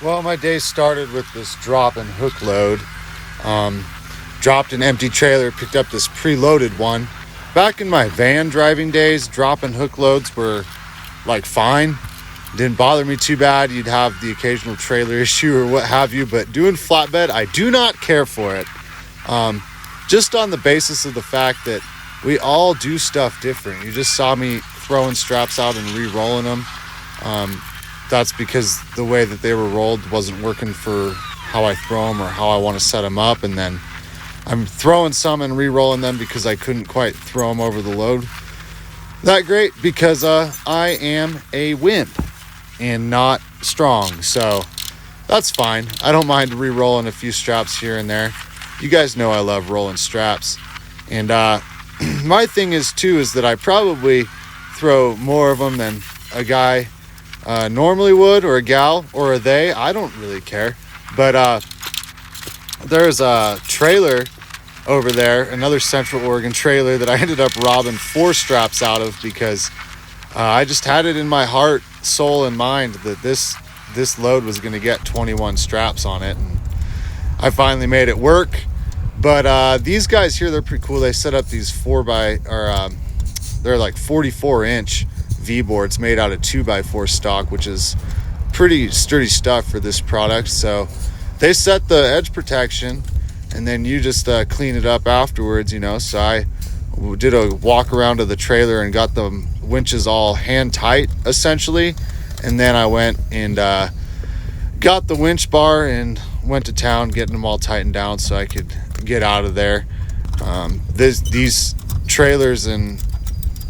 Well, my day started with this drop and hook load. Dropped an empty trailer, picked up this preloaded one. Back in my van driving days, drop and hook loads were like fine. Didn't bother me too bad. You'd have the occasional trailer issue or what have you, but doing flatbed, I do not care for it. Just on the basis of the fact that we all do stuff different. You just saw me throwing straps out and re-rolling them. That's because the way that they were rolled wasn't working for how I throw them or how I want to set them up. And then I'm throwing some and re-rolling them because I couldn't quite throw them over the load that great because I am a wimp and not strong. So that's fine. I don't mind re-rolling a few straps here and there. You guys know I love rolling straps. And my thing is too is that I probably throw more of them than a guy normally would, or a gal, or a they. I don't really care. But there's a trailer over there, another Central Oregon trailer that I ended up robbing 4 straps out of because I just had it in my heart, soul, and mind that this load was going to get 21 straps on it, and I finally made it work. But these guys here, they're pretty cool. They set up these they're like 44-inch V-boards made out of 2x4 stock, which is pretty sturdy stuff for this product. So they set the edge protection and then you just clean it up afterwards, you know. So I did a walk around to the trailer and got the winches all hand tight essentially, and then I went and got the winch bar and went to town getting them all tightened down so I could get out of there. These trailers and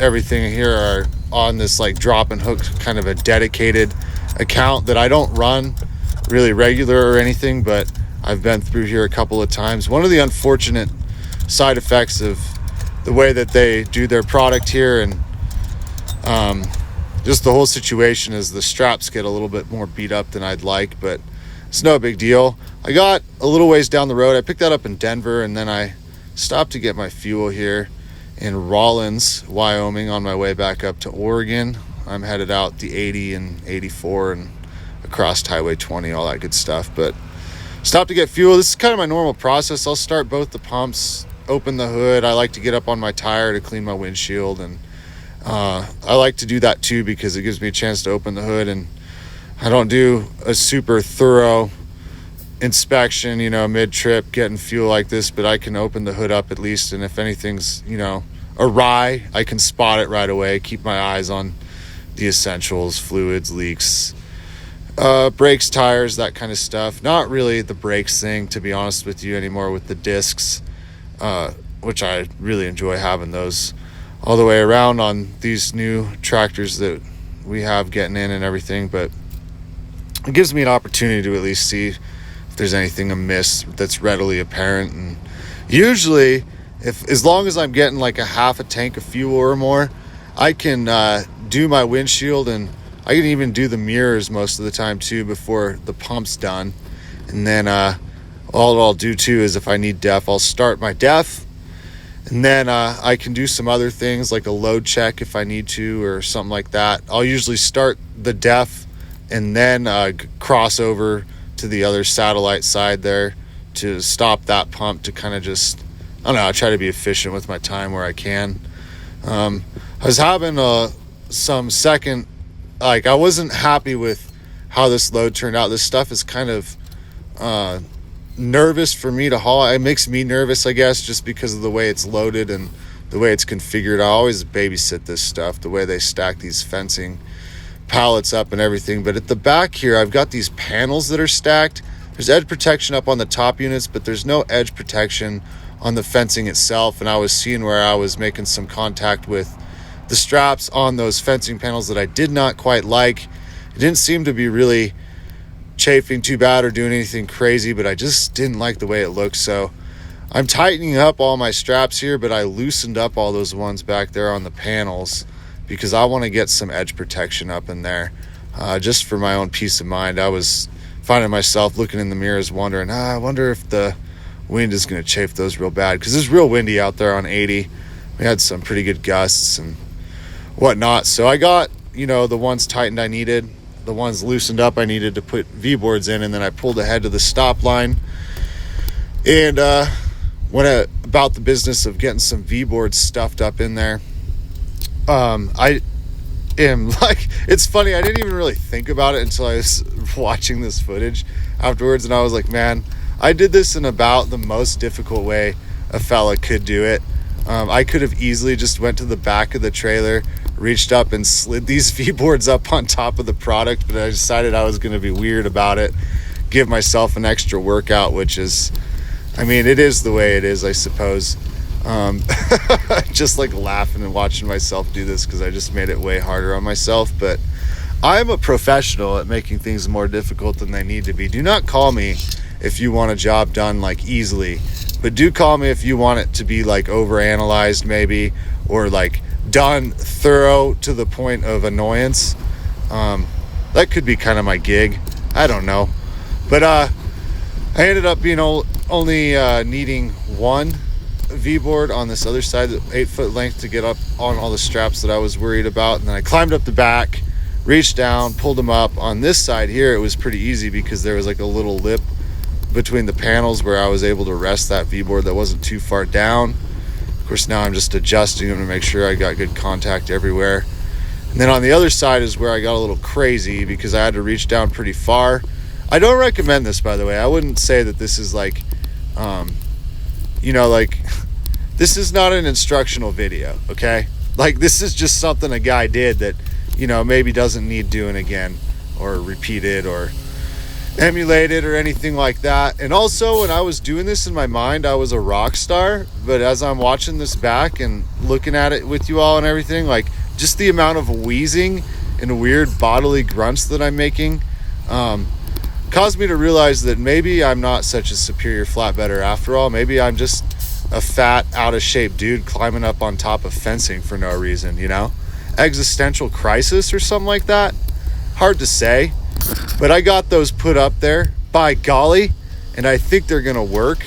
everything here are on this like drop and hook, kind of a dedicated account that I don't run really regular or anything, but I've been through here a couple of times. One of the unfortunate side effects of the way that they do their product here and just the whole situation is the straps get a little bit more beat up than I'd like, but it's no big deal. I got a little ways down the road. I picked that up in Denver, and then I stopped to get my fuel here in Rawlins, Wyoming, on my way back up to Oregon. I'm headed out the 80 and 84 and across Highway 20, all that good stuff. But stopped to get fuel. This is kind of my normal process. I'll start both the pumps, open the hood. I like to get up on my tire to clean my windshield, and I like to do that too because it gives me a chance to open the hood, and I don't do a super thorough inspection, you know, mid-trip getting fuel like this, but I can open the hood up at least, and if anything's, you know, awry, I can spot it right away, keep my eyes on the essentials, fluids, leaks, brakes, tires, that kind of stuff. Not really the brakes thing, to be honest with you, anymore with the discs, which I really enjoy having those all the way around on these new tractors that we have getting in and everything, but it gives me an opportunity to at least see if there's anything amiss that's readily apparent. And usually, as long as I'm getting like a half a tank of fuel or more, I can do my windshield, and I can even do the mirrors most of the time too before the pump's done. And then all I'll do too is if I need def, I'll start my def, and then I can do some other things like a load check if I need to or something like that. I'll usually start the def and then cross over to the other satellite side there to stop that pump, to kind of just, I don't know, I try to be efficient with my time where I can. I was having some second, like, I wasn't happy with how this load turned out. This stuff is kind of nervous for me to haul. It makes me nervous, I guess, just because of the way it's loaded and the way it's configured. I always babysit this stuff, the way they stack these fencing pallets up and everything. But at the back here, I've got these panels that are stacked. There's edge protection up on the top units, but there's no edge protection on the fencing itself. And I was seeing where I was making some contact with the straps on those fencing panels that I did not quite like. It didn't seem to be really chafing too bad or doing anything crazy, but I just didn't like the way it looked. So I'm tightening up all my straps here, but I loosened up all those ones back there on the panels because I want to get some edge protection up in there, just for my own peace of mind. I was finding myself looking in the mirrors wondering, I wonder if the wind is going to chafe those real bad, because it's real windy out there on 80. We had some pretty good gusts and whatnot. So I got, you know, the ones tightened I needed. the ones loosened up I needed to put V-boards in, and then I pulled ahead to the stop line and went about the business of getting some V-boards stuffed up in there. I am like, it's funny, I didn't even really think about it until I was watching this footage afterwards, and I was like, man, I did this in about the most difficult way a fella could do it. I could have easily just went to the back of the trailer, reached up and slid these V-boards up on top of the product, but I decided I was going to be weird about it, give myself an extra workout, which is, I mean, it is the way it is, I suppose. Just like laughing and watching myself do this because I just made it way harder on myself. But I'm a professional at making things more difficult than they need to be. Do not call me if you want a job done like easily, but do call me if you want it to be like overanalyzed maybe, or like done thorough to the point of annoyance. That could be kind of my gig. I don't know. But I ended up being only needing one V-board on this other side, 8-foot length, to get up on all the straps that I was worried about. And then I climbed up the back, reached down, pulled them up. On this side here, it was pretty easy because there was like a little lip between the panels where I was able to rest that V-board that wasn't too far down. Of course, now I'm just adjusting them to make sure I got good contact everywhere. And then on the other side is where I got a little crazy because I had to reach down pretty far. I don't recommend this, by the way. I wouldn't say that this is like, like, this is not an instructional video, okay? Like, this is just something a guy did that, maybe doesn't need doing again, or repeated, or emulated, or anything like that. And also, when I was doing this in my mind, I was a rock star, but as I'm watching this back and looking at it with you all and everything, like, just the amount of wheezing and weird bodily grunts that I'm making, caused me to realize that maybe I'm not such a superior flatbedder after all. Maybe I'm just a fat, out of shape dude climbing up on top of fencing for no reason, Existential crisis or something like that. Hard to say, but I got those put up there, by golly, and I think they're gonna work.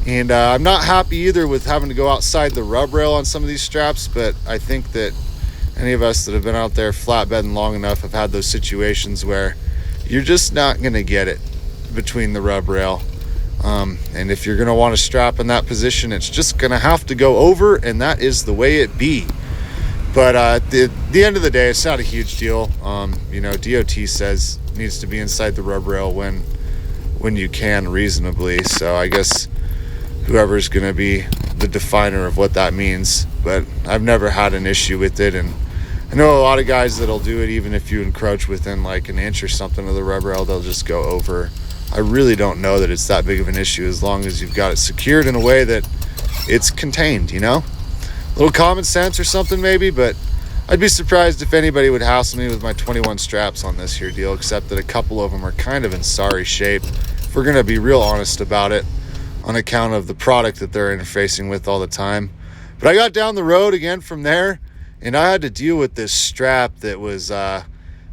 And I'm not happy either with having to go outside the rub rail on some of these straps, but I think that any of us that have been out there flatbedding long enough have had those situations where you're just not going to get it between the rub rail. And if you're going to want to strap in that position, it's just going to have to go over, and that is the way it be. But at the end of the day, it's not a huge deal. DOT says it needs to be inside the rub rail when you can reasonably. So I guess whoever's going to be the definer of what that means. But I've never had an issue with it, and I know a lot of guys that'll do it even if you encroach within like an inch or something of the rub rail, they'll just go over. I really don't know that it's that big of an issue as long as you've got it secured in a way that it's contained, A little common sense or something maybe, but I'd be surprised if anybody would hassle me with my 21 straps on this here deal, except that a couple of them are kind of in sorry shape, if we're going to be real honest about it, on account of the product that they're interfacing with all the time. But I got down the road again from there, and I had to deal with this strap that was,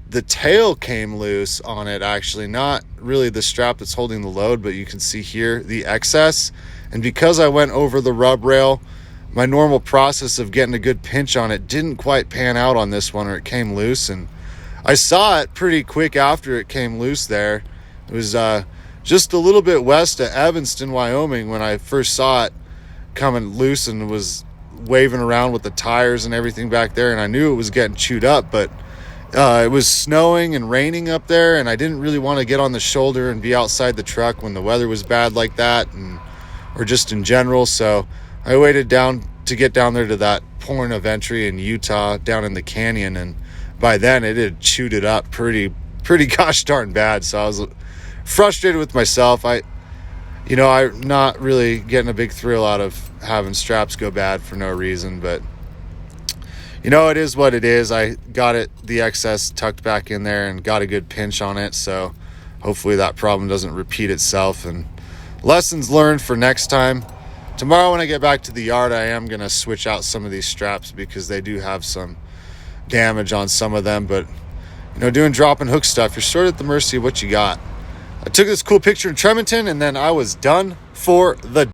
the tail came loose on it, actually. Not really the strap that's holding the load, but you can see here the excess. And because I went over the rub rail, my normal process of getting a good pinch on it didn't quite pan out on this one, or it came loose. And I saw it pretty quick after it came loose there. It was just a little bit west of Evanston, Wyoming, when I first saw it coming loose and was waving around with the tires and everything back there, and I knew it was getting chewed up. But it was snowing and raining up there, and I didn't really want to get on the shoulder and be outside the truck when the weather was bad like that, or just in general. So I waited down to get down there to that point of entry in Utah, down in the canyon, and by then it had chewed it up pretty gosh darn bad. So I was frustrated with myself. I'm not really getting a big thrill out of having straps go bad for no reason, but it is what it is. I got the excess tucked back in there and got a good pinch on it, so hopefully that problem doesn't repeat itself, and lessons learned for next time. Tomorrow when I get back to the yard, I am going to switch out some of these straps because they do have some damage on some of them, but doing drop and hook stuff, you're sort of at the mercy of what you got. I took this cool picture in Tremonton, and then I was done for the